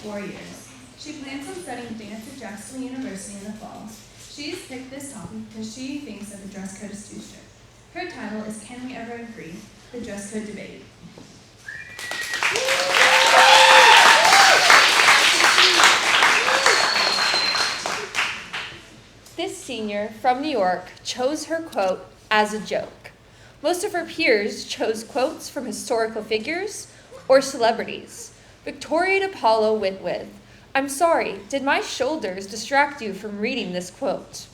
4 years. She plans on studying dance at Drexel University in the fall. She's picked this topic because she thinks that the dress code is too strict. Her title is Can We Ever Agree? The Dress Code Debate. This senior from New York chose her quote as a joke. Most of her peers chose quotes from historical figures or celebrities. Victoria DePaulo went with, "I'm sorry, did my shoulders distract you from reading this quote?"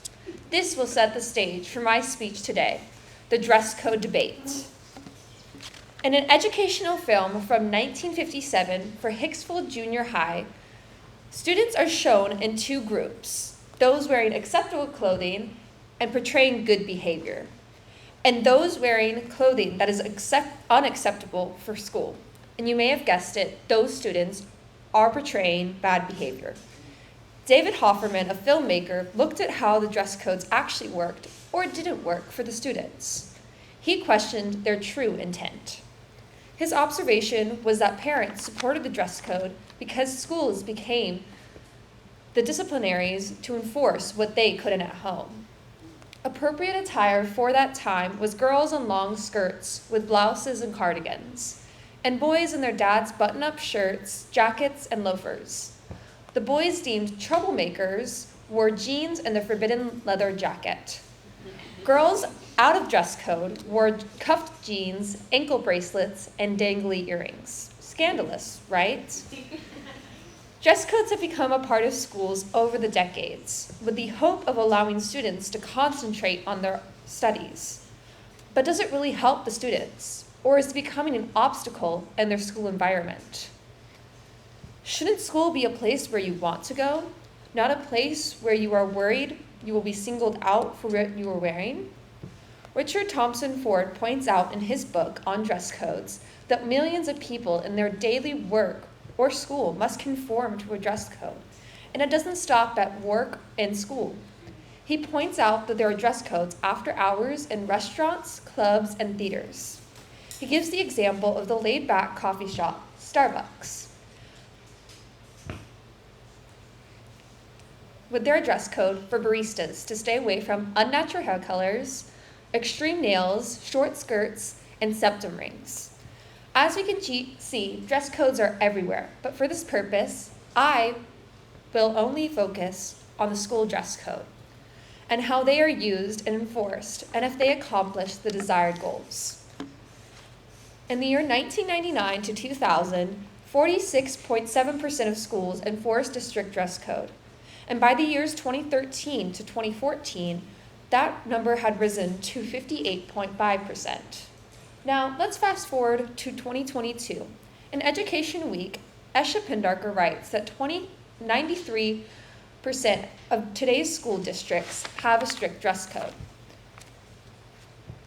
This will set the stage for my speech today, the dress code debate. In an educational film from 1957 for Hicksville Junior High, students are shown in two groups, those wearing acceptable clothing and portraying good behavior, and those wearing clothing that is unacceptable for school. And you may have guessed it, those students are portraying bad behavior. David Hofferman, a filmmaker, looked at how the dress codes actually worked or didn't work for the students. He questioned their true intent. His observation was that parents supported the dress code because schools became the disciplinaries to enforce what they couldn't at home. Appropriate attire for that time was girls in long skirts with blouses and cardigans, and boys in their dad's button-up shirts, jackets, and loafers. The boys deemed troublemakers wore jeans and the forbidden leather jacket. Girls out of dress code wore cuffed jeans, ankle bracelets, and dangly earrings. Scandalous, right? Dress codes have become a part of schools over the decades, with the hope of allowing students to concentrate on their studies. But does it really help the students, or is it becoming an obstacle in their school environment? Shouldn't school be a place where you want to go, not a place where you are worried you will be singled out for what you are wearing? Richard Thompson Ford points out in his book on dress codes that millions of people in their daily work or school must conform to a dress code, and it doesn't stop at work and school. He points out that there are dress codes after hours in restaurants, clubs, and theaters. He gives the example of the laid-back coffee shop, Starbucks, with their dress code for baristas to stay away from unnatural hair colors, extreme nails, short skirts, and septum rings. As we can see, dress codes are everywhere, but for this purpose, I will only focus on the school dress code and how they are used and enforced, and if they accomplish the desired goals. In the year 1999 to 2000, 46.7% of schools enforced a strict dress code. And by the years 2013 to 2014, that number had risen to 58.5%. Now, let's fast forward to 2022. In Education Week, Esha Pindarkar writes that 93% of today's school districts have a strict dress code.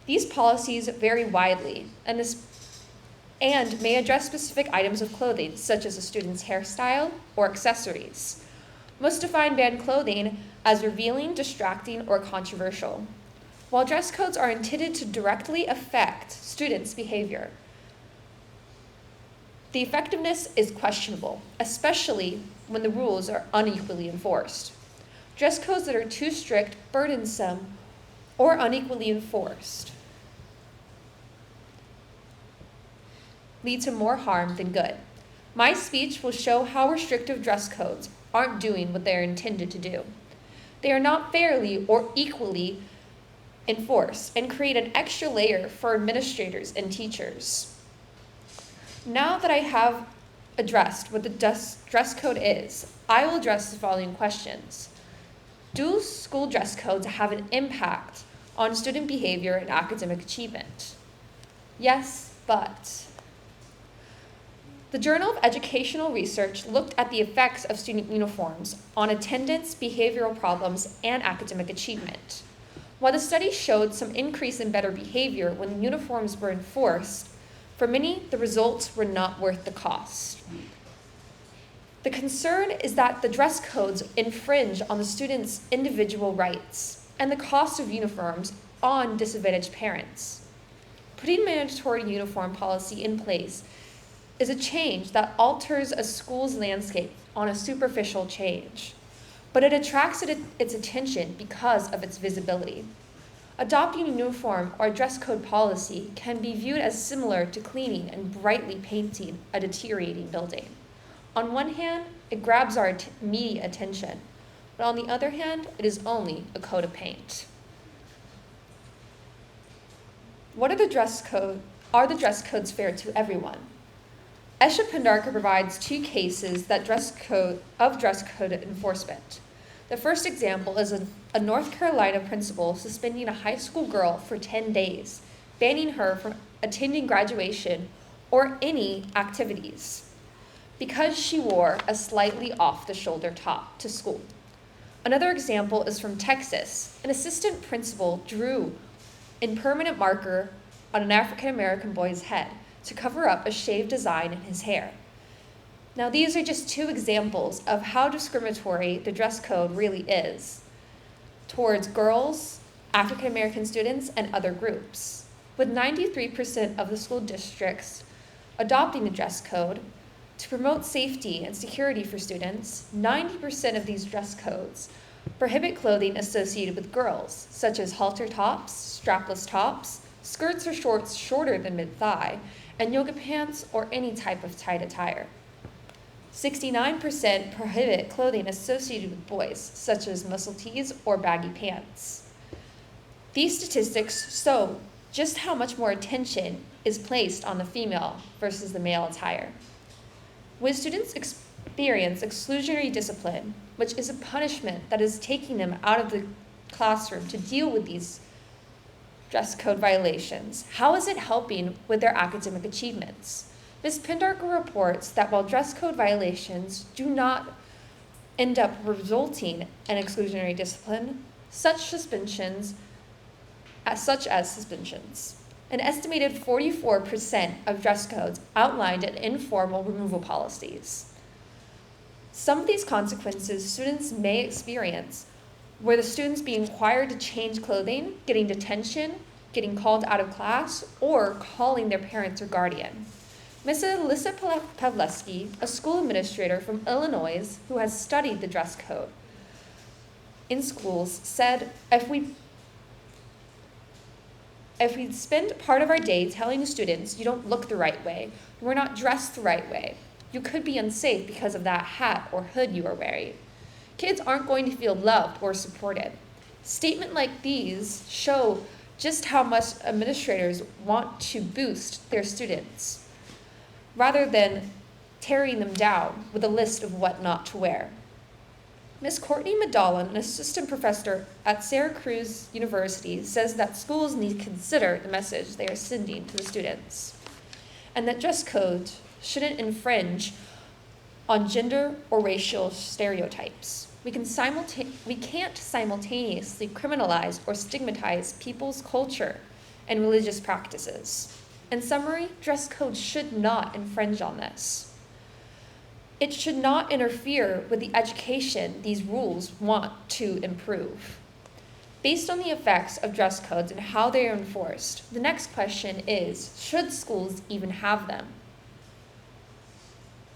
These policies vary widely and may address specific items of clothing, such as a student's hairstyle or accessories. Most define banned clothing as revealing, distracting, or controversial. While dress codes are intended to directly affect students' behavior, the effectiveness is questionable, especially when the rules are unequally enforced. Dress codes that are too strict, burdensome, or unequally enforced lead to more harm than good. My speech will show how restrictive dress codes aren't doing what they are intended to do. They are not fairly or equally enforced and create an extra layer for administrators and teachers. Now that I have addressed what the dress code is, I will address the following questions. Do school dress codes have an impact on student behavior and academic achievement? Yes, but. The Journal of Educational Research looked at the effects of student uniforms on attendance, behavioral problems, and academic achievement. While the study showed some increase in better behavior when uniforms were enforced, for many, the results were not worth the cost. The concern is that the dress codes infringe on the students' individual rights and the cost of uniforms on disadvantaged parents. Putting mandatory uniform policy in place is a change that alters a school's landscape on a superficial change, but it attracts its attention because of its visibility. Adopting a uniform or dress code policy can be viewed as similar to cleaning and brightly painting a deteriorating building. On one hand, it grabs our immediate attention, but on the other hand, it is only a coat of paint. What are the dress codes fair to everyone? Esha Pandarkar provides 2 cases of dress code enforcement. The first example is a North Carolina principal suspending a high school girl for 10 days, banning her from attending graduation or any activities because she wore a slightly off-the-shoulder top to school. Another example is from Texas. An assistant principal drew in permanent marker on an African-American boy's head to cover up a shaved design in his hair. Now, these are just 2 examples of how discriminatory the dress code really is towards girls, African American students, and other groups. With 93% of the school districts adopting the dress code to promote safety and security for students, 90% of these dress codes prohibit clothing associated with girls, such as halter tops, strapless tops, skirts or shorts shorter than mid-thigh, and yoga pants or any type of tight attire. 69% prohibit clothing associated with boys, such as muscle tees or baggy pants. These statistics show just how much more attention is placed on the female versus the male attire. When students experience exclusionary discipline, which is a punishment that is taking them out of the classroom to deal with these dress code violations, how is it helping with their academic achievements? Ms. Pindarkar reports that while dress code violations do not end up resulting in exclusionary discipline, such as suspensions, an estimated 44% of dress codes outlined in informal removal policies. Some of these consequences students may experience were the students being required to change clothing, getting detention, getting called out of class, or calling their parents or guardian. Ms. Alyssa Pavlesky, a school administrator from Illinois who has studied the dress code in schools, said, if we spend part of our day telling students you don't look the right way, you are not dressed the right way, you could be unsafe because of that hat or hood you are wearing, kids aren't going to feel loved or supported. Statements like these show just how much administrators want to boost their students, rather than tearing them down with a list of what not to wear. Ms. Courtney Madallan, an assistant professor at Syracuse University, says that schools need to consider the message they are sending to the students, and that dress codes shouldn't infringe on gender or racial stereotypes. We can't simultaneously criminalize or stigmatize people's culture and religious practices. In summary, dress codes should not infringe on this. It should not interfere with the education these rules want to improve. Based on the effects of dress codes and how they are enforced, the next question is, should schools even have them?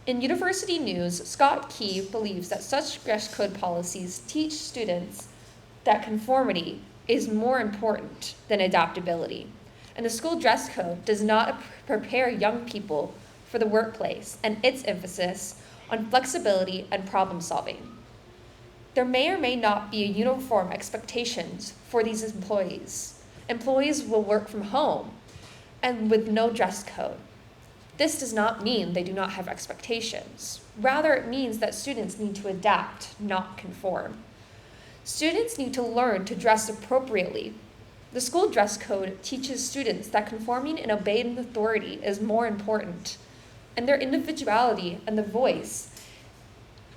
In University News, Scott Key believes that such dress code policies teach students that conformity is more important than adaptability, and the school dress code does not prepare young people for the workplace and its emphasis on flexibility and problem solving. There may or may not be a uniform expectations for these employees. Employees will work from home and with no dress code. This does not mean they do not have expectations. Rather, it means that students need to adapt, not conform. Students need to learn to dress appropriately. The school dress code teaches students that conforming and obeying authority is more important, and their individuality and the voice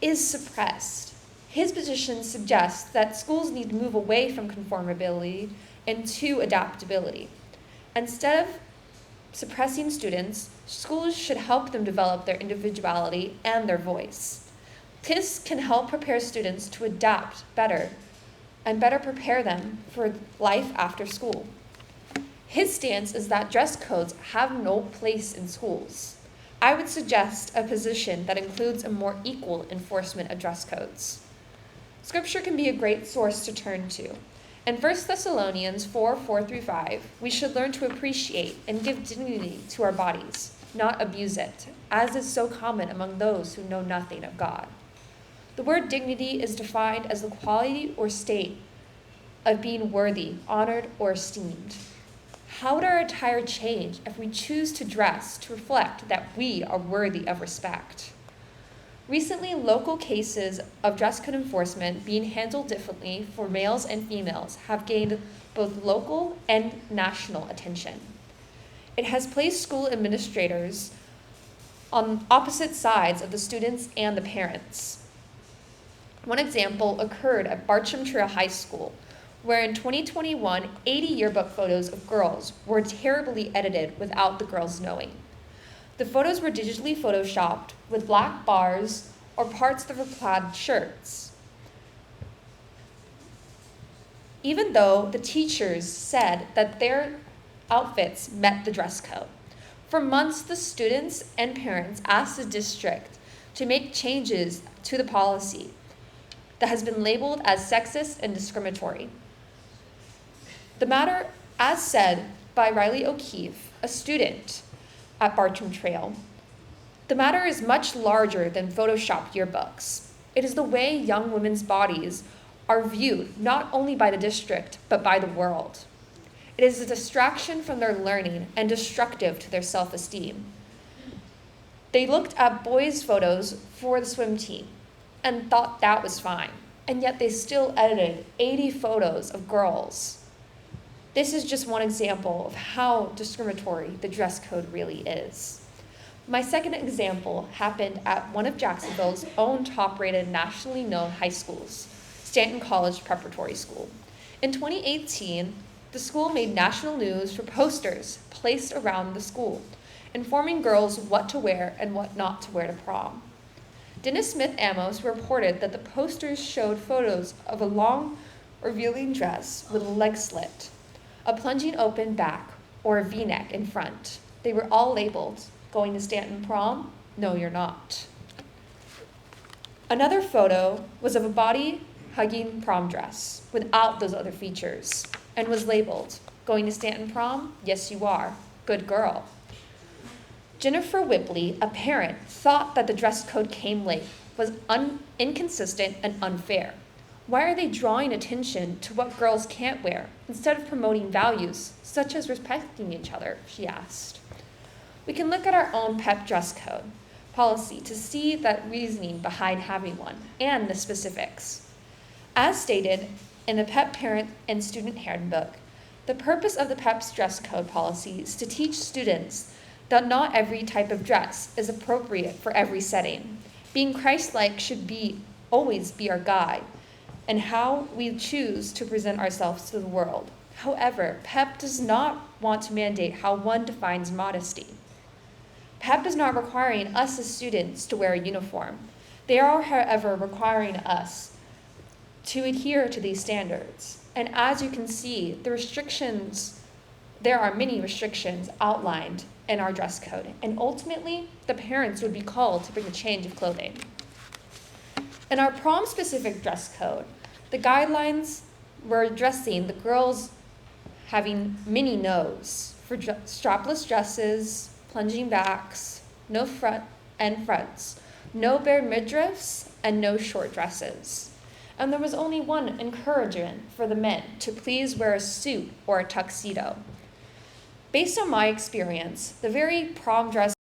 is suppressed. His position suggests that schools need to move away from conformability and to adaptability. Instead of suppressing students, schools should help them develop their individuality and their voice. This can help prepare students to adapt better and better prepare them for life after school. His stance is that dress codes have no place in schools. I would suggest a position that includes a more equal enforcement of dress codes. Scripture can be a great source to turn to. In 1 Thessalonians 4:4-5, we should learn to appreciate and give dignity to our bodies, not abuse it, as is so common among those who know nothing of God. The word dignity is defined as the quality or state of being worthy, honored, or esteemed. How would our attire change if we choose to dress to reflect that we are worthy of respect? Recently, local cases of dress code enforcement being handled differently for males and females have gained both local and national attention. It has placed school administrators on opposite sides of the students and the parents. One example occurred at Bartram Trail High School, where in 2021, 80 yearbook photos of girls were terribly edited without the girls knowing. The photos were digitally photoshopped with black bars or parts that were plaid shirts. Even though the teachers said that their outfits met the dress code. For months, the students and parents asked the district to make changes to the policy that has been labeled as sexist and discriminatory. The matter, as said by Riley O'Keefe, a student at Bartram Trail, the matter is much larger than Photoshop yearbooks. It is the way young women's bodies are viewed not only by the district, but by the world. It is a distraction from their learning and destructive to their self-esteem. They looked at boys' photos for the swim team and thought that was fine, and yet they still edited 80 photos of girls. This is just one example of how discriminatory the dress code really is. My second example happened at one of Jacksonville's own top-rated, nationally known high schools, Stanton College Preparatory School. In 2018, the school made national news for posters placed around the school, informing girls what to wear and what not to wear to prom. Dennis Smith Amos reported that the posters showed photos of a long, revealing dress with a leg slit, a plunging open back, or a V-neck in front. They were all labeled, "Going to Stanton prom? No, you're not." Another photo was of a body-hugging prom dress without those other features and was labeled, "Going to Stanton prom? Yes, you are. Good girl." Jennifer Whipley, a parent, thought that the dress code came late, was inconsistent and unfair. Why are they drawing attention to what girls can't wear instead of promoting values such as respecting each other, she asked. We can look at our own PEP dress code policy to see that reasoning behind having one and the specifics. As stated in the PEP Parent and Student Handbook, the purpose of the PEP's dress code policy is to teach students that not every type of dress is appropriate for every setting. Being Christ-like should always be our guide and how we choose to present ourselves to the world. However, PEP does not want to mandate how one defines modesty. PEP is not requiring us as students to wear a uniform. They are, however, requiring us to adhere to these standards. And as you can see, there are many restrictions outlined in our dress code, and ultimately, the parents would be called to bring a change of clothing. In our prom-specific dress code, the guidelines were addressing the girls having mini nos for strapless dresses, plunging backs, no front and fronts, no bare midriffs, and no short dresses. And there was only one encouragement for the men to please wear a suit or a tuxedo. Based on my experience, the very prom dress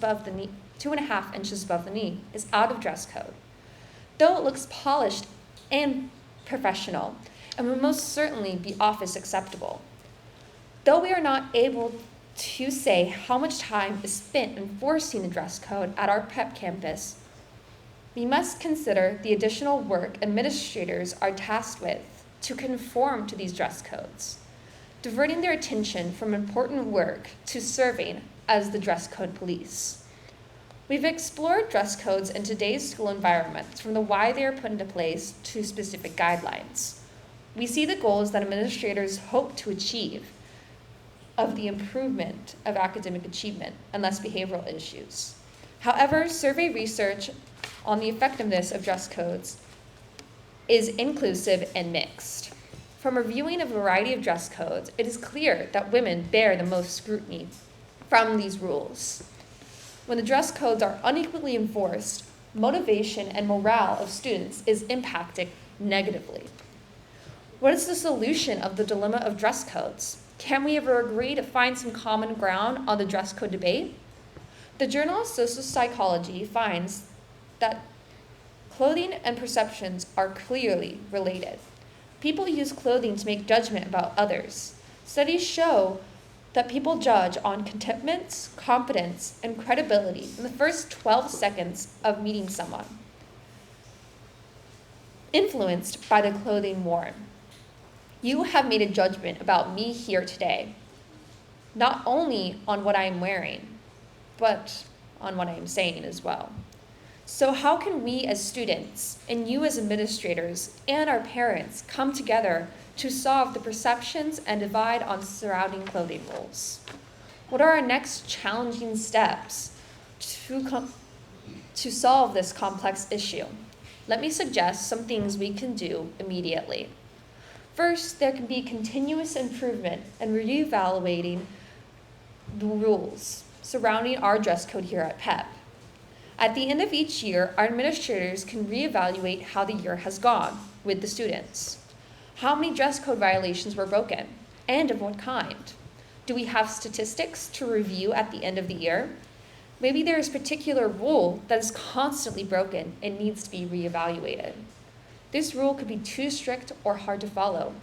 above the knee, 2.5 inches above the knee, is out of dress code. Though it looks polished and professional, and would most certainly be office acceptable. Though we are not able to say how much time is spent enforcing the dress code at our PEP campus, we must consider the additional work administrators are tasked with to conform to these dress codes, diverting their attention from important work to serving as the dress code police. We've explored dress codes in today's school environment, from the why they are put into place to specific guidelines. We see the goals that administrators hope to achieve of the improvement of academic achievement and less behavioral issues. However, survey research on the effectiveness of dress codes is inclusive and mixed. From reviewing a variety of dress codes, it is clear that women bear the most scrutiny from these rules. When the dress codes are unequally enforced, motivation and morale of students is impacted negatively. What is the solution of the dilemma of dress codes? Can we ever agree to find some common ground on the dress code debate? The Journal of Social Psychology finds that clothing and perceptions are clearly related. People use clothing to make judgment about others. Studies show that people judge on contentment, confidence, and credibility in the first 12 seconds of meeting someone, influenced by the clothing worn. You have made a judgment about me here today, not only on what I am wearing, but on what I am saying as well. So how can we as students, and you as administrators, and our parents come together to solve the perceptions and divide on surrounding clothing rules? What are our next challenging steps to solve this complex issue? Let me suggest some things we can do immediately. First, there can be continuous improvement and reevaluating the rules surrounding our dress code here at PEP. At the end of each year, our administrators can reevaluate how the year has gone with the students. How many dress code violations were broken, and of what kind? Do we have statistics to review at the end of the year? Maybe there is a particular rule that is constantly broken and needs to be reevaluated. This rule could be too strict or hard to follow.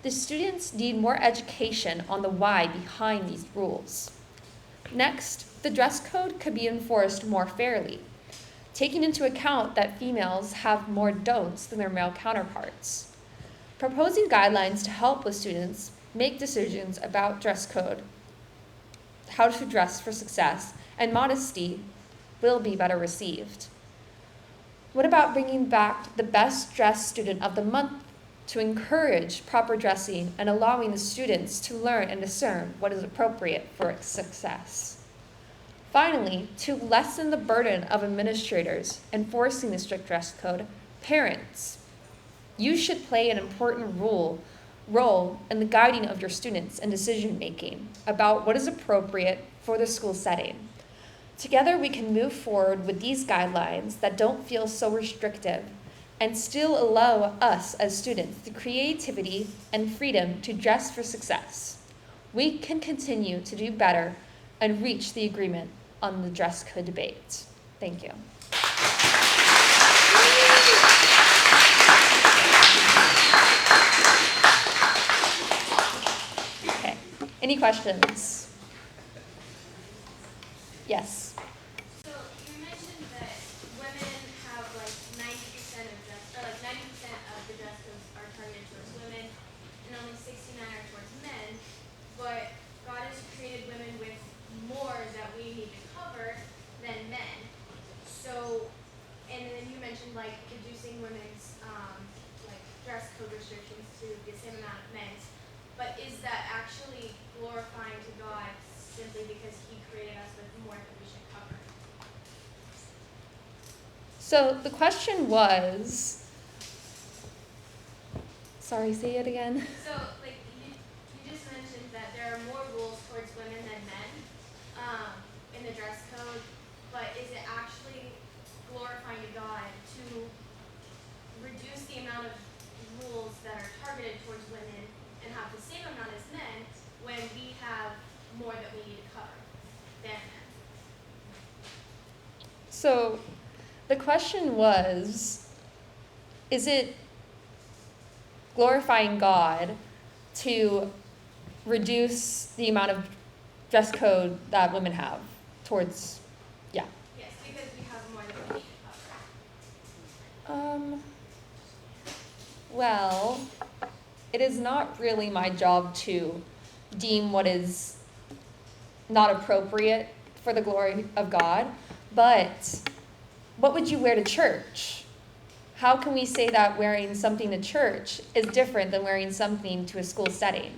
The students need more education on the why behind these rules. Next, the dress code could be enforced more fairly, taking into account that females have more don'ts than their male counterparts. Proposing guidelines to help with students make decisions about dress code, how to dress for success, and modesty will be better received. What about bringing back the best dressed student of the month to encourage proper dressing and allowing the students to learn and discern what is appropriate for success? Finally, to lessen the burden of administrators enforcing the strict dress code, parents, you should play an important role in the guiding of your students in decision making about what is appropriate for the school setting. Together, we can move forward with these guidelines that don't feel so restrictive and still allow us as students the creativity and freedom to dress for success. We can continue to do better and reach the agreement on the dress code debate. Thank you. Okay, any questions? Yes. So you mentioned that women have like 90% of dress, or like 90% of the dress codes are targeted towards women, and only 69 are towards men. But God has created women with more that we need to cover than men. So, and then you mentioned like reducing women's like dress code restrictions to the same amount of men's. But is that actually glorifying to God simply because He created us with more that we should cover? So the question was, sorry, say it again. So, like, you just mentioned that there are more rules towards women than men in the dress code, but is it actually glorifying to God to reduce the amount of rules that are targeted towards women and have the same amount as men when we have more that we need to cover than men? So the question was, is it glorifying God to reduce the amount of dress code that women have towards, yeah. Yes, because we have more than we need to cover. Well, it is not really my job to deem what is not appropriate for the glory of God, but what would you wear to church? How can we say that wearing something to church is different than wearing something to a school setting?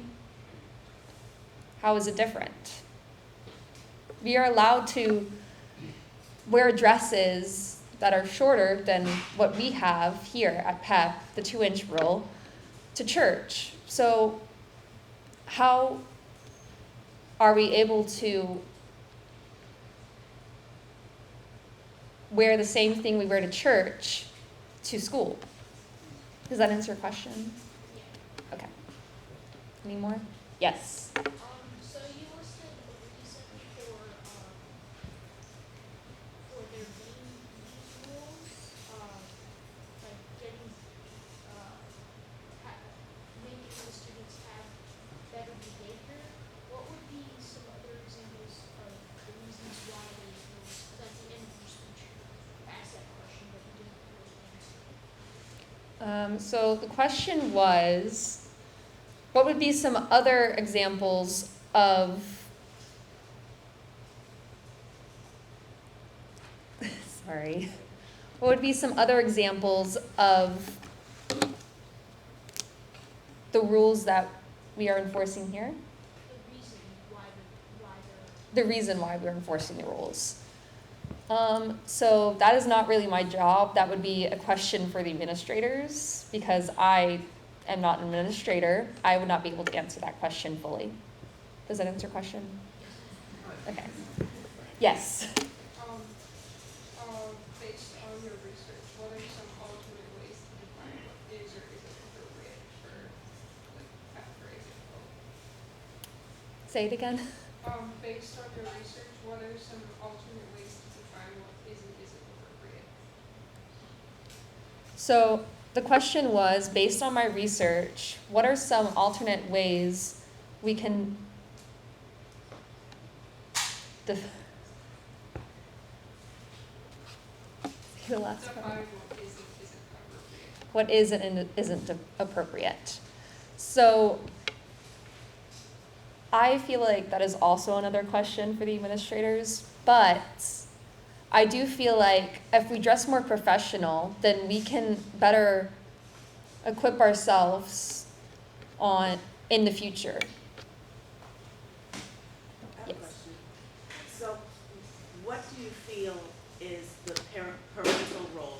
How is it different? We are allowed to wear dresses that are shorter than what we have here at PEP, the 2-inch rule, to church. So how are we able to wear the same thing we wear to church to school? Does that answer your question? Okay. Any more? Yes. So you listed a reason for there being these rules, like getting, making the students have better behavior. What would be some other examples of the reasons why those rules? Because at the end of your speech, you asked that question, but you didn't really answer. So the question was, what would be some other examples of sorry. What would be some other examples of the rules that we are enforcing here? The reason why The reason why we're enforcing the rules. So that is not really my job. That would be a question for the administrators, because I am not an administrator. I would not be able to answer that question fully. Does that answer your question? Okay. Yes. Based on your research, what are some alternate ways to define what is or isn't appropriate for, like, for example? Say it again. Based on your research, what are some alternate ways to define what is and isn't appropriate? So the question was, based on my research, what are some alternate ways we can the last Define part. what is and isn't appropriate. What is and isn't appropriate. So I feel like that is also another question for the administrators, but I do feel like if we dress more professional, then we can better equip ourselves in the future. I have Yes. a question. So, what do you feel is the parental role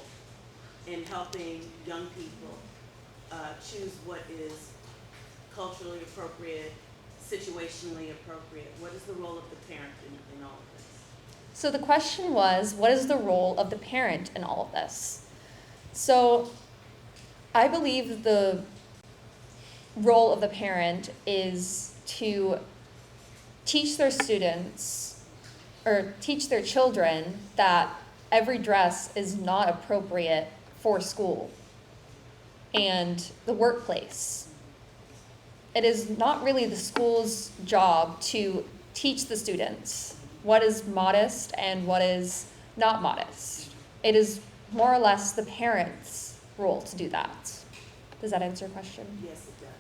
in helping young people choose what is culturally appropriate, situationally appropriate? What is the role of the parent in all of this? So the question was, what is the role of the parent in all of this? So I believe the role of the parent is to teach their students or teach their children that every dress is not appropriate for school and the workplace. It is not really the school's job to teach the students what is modest and what is not modest. It is more or less the parents' role to do that. Does that answer your question? Yes, it does.